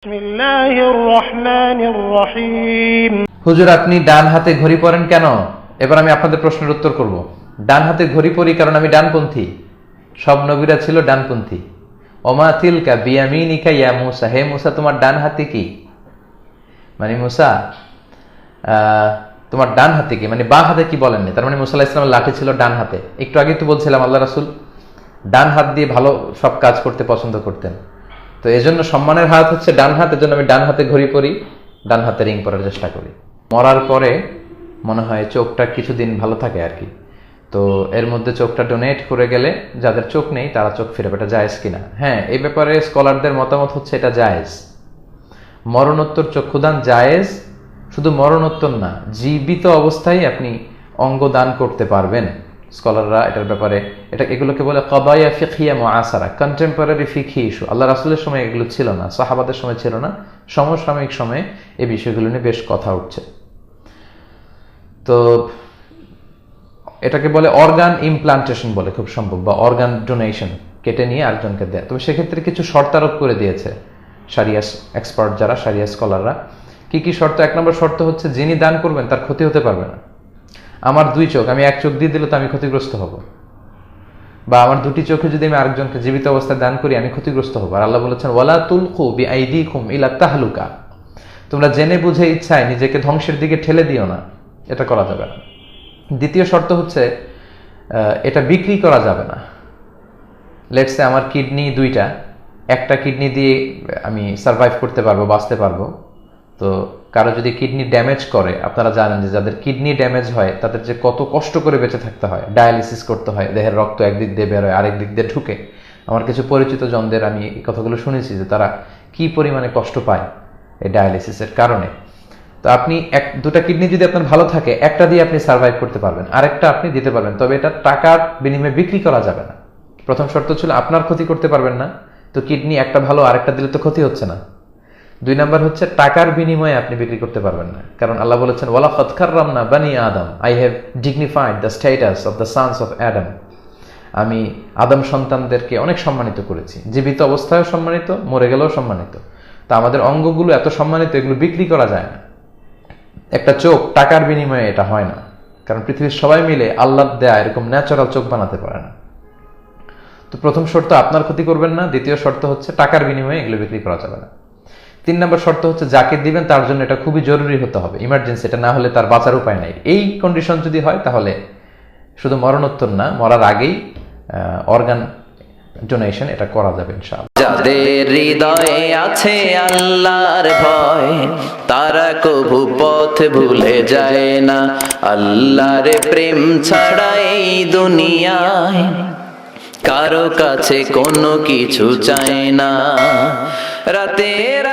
বিসমিল্লাহির রহমানির রহিম। হুজুর, আপনি ডান হাতে ঘড়ি পরেন কেন? এবার আমি আপনাদের প্রশ্নের উত্তর করব। ডান হাতে ঘড়ি পরি কারণ আমি ডানপন্থী। সব নবীরা ছিল ডানপন্থী। ওমা তিলকা বিয়ামিনিকা ইয়া মূসা, হে মূসা তোমার ডান হাতে কি? মানে মূসা তোমার ডান হাতে কি, মানে বাঁ হাতে কি বলেননি। তার মানে মূসা আলাইহিস সালামের লাঠি ছিল ডান হাতে। একটু আগে তো বলছিলাম আল্লাহ রাসূল ডান হাত দিয়ে ভালো সব কাজ করতে পছন্দ করতেন। তো এই জন্য সম্মানের হাত হচ্ছে ডান হাত, এর জন্য আমি ডান হাতে ঘড়ি পরি, ডান হাতে রিং পরার চেষ্টা করি। মরার পরে মনে হয় চোখটা কিছুদিন ভালো থাকে আর কি। তো এর মধ্যে চোখটা ডোনেট করে গেলে যাদের চোখ নেই তারা চোখ ফিরে, এটা জায়েজ কিনা? হ্যাঁ, এই ব্যাপারে স্কলারদের মতামত হচ্ছে এটা জায়েজ। মরণোত্তর চক্ষুদান জায়েজ। শুধু মরণোত্তর না, জীবিত অবস্থায় আপনি অঙ্গ দান করতে পারবেন। স্কলাররা এটার ব্যাপারে এগুলোকে বলে কদায়া ফিকহিয়া মুআসারা, কন্টেম্পোরারি ফিকহি ইস্যু। আল্লাহ রাসূলের সময় এগুলো ছিল না, সাহাবাদের সময় ছিল না, সমসাময়িক সময়ে এই বিষয়গুলো নিয়ে বেশ কথা উঠছে। তো এটাকে বলে অর্গান ইমপ্লান্টেশন বলে খুব সম্ভব, বা অর্গান ডোনেশন, কেটে নিয়ে আরেকজনকে দেয়। তবে সেক্ষেত্রে কিছু শর্তারোপ করে দিয়েছে শারিয়া এক্সপার্ট যারা, শারিয়া স্কলাররা। কি কি শর্ত? এক নম্বর শর্ত হচ্ছে যিনি দান করবেন তার ক্ষতি হতে পারবে না। আমার দুই চোখ, আমি এক চোখ দিয়ে দিলে তো আমি ক্ষতিগ্রস্ত হব, বা আমার দুটি চোখে যদি আমি আরেকজনকে জীবিত অবস্থায় দান করি আমি ক্ষতিগ্রস্ত হব। আর আল্লাহ বলেছেন ওয়ালা তুলকু বিআইদিকুম ইলা তাহলুকা, তোমরা জেনে বুঝে ইচ্ছায় নিজেকে ধ্বংসের দিকে ঠেলে দিও না, এটা করা যাবে না। দ্বিতীয় শর্ত হচ্ছে এটা বিক্রি করা যাবে না। লেটস সে আমার কিডনি দুইটা, একটা কিডনি দিয়ে আমি সার্ভাইভ করতে পারবো, বাঁচতে পারবো। তো কারো যদি কিডনি ড্যামেজ করে, আপনারা জানেন যে যাদের কিডনি ড্যামেজ হয় তাদের যে কত কষ্ট করে বেঁচে থাকতে হয়, ডায়ালিসিস করতে হয়, দেহের রক্ত একদিক দিয়ে বের হয় আরেক দিক দিয়ে ঢুকে। আমার কিছু পরিচিত জনদের আমি এই কথাগুলো শুনেছি যে তারা কি পরিমাণে কষ্ট পায় এই ডায়ালিসিসের কারণে। তো আপনি দুটা কিডনি যদি আপনার ভালো থাকে, একটা দিয়ে আপনি সার্ভাইভ করতে পারবেন, আরেকটা আপনি দিতে পারবেন, তবে এটা টাকার বিনিময়ে বিক্রি করা যাবে না। প্রথম শর্ত ছিল আপনার ক্ষতি করতে পারবেন না, তো কিডনি একটা ভালো আরেকটা দিলে তো ক্ষতি হচ্ছে না। দুই নাম্বার হচ্ছে টাকার বিনিময়ে আপনি বিক্রি করতে পারবেন না, কারণ আল্লাহ বলেছেন ওয়ালাকাদ কাররামনা বানি আদম, I have dignified the status of the sons of Adam. আমি আদম সন্তানদেরকে অনেক সম্মানিত করেছি, জীবিত অবস্থায়ও সম্মানিত, মরে গেলেও সম্মানিত। তা আমাদের অঙ্গগুলো এত সম্মানিত, এগুলো বিক্রি করা যায় না। একটা চোখ টাকার বিনিময়ে এটা হয় না, কারণ পৃথিবীর সবাই মিলে আল্লাহর দেয়া এরকম ন্যাচারাল চোখ বানাতে পারে না। তো প্রথম শর্ত আপনার ক্ষতি করবেন না, দ্বিতীয় শর্ত হচ্ছে টাকার বিনিময়ে এগুলো বিক্রি করা যাবে না। তিন নম্বর শর্ত হচ্ছে যাকে দিবেন তার জন্য এটা খুবই জরুরি হতে হবে, ইমার্জেন্সি, এটা না হলে তার বাঁচার উপায় নাই। এই কন্ডিশন যদি হয় তাহলে শুধু মরণোত্তর না, মরার আগেই অর্গান ডোনেশন এটা করা যাবে ইনশাআল্লাহ। যাদের হৃদয়ে আছে আল্লাহর ভয়, তারা কভু পথ ভুলে যায় না। আল্লাহর প্রেম ছাড়া এই দুনিয়ায় কারো কাছে কোনো কিছু চায় না। রাতের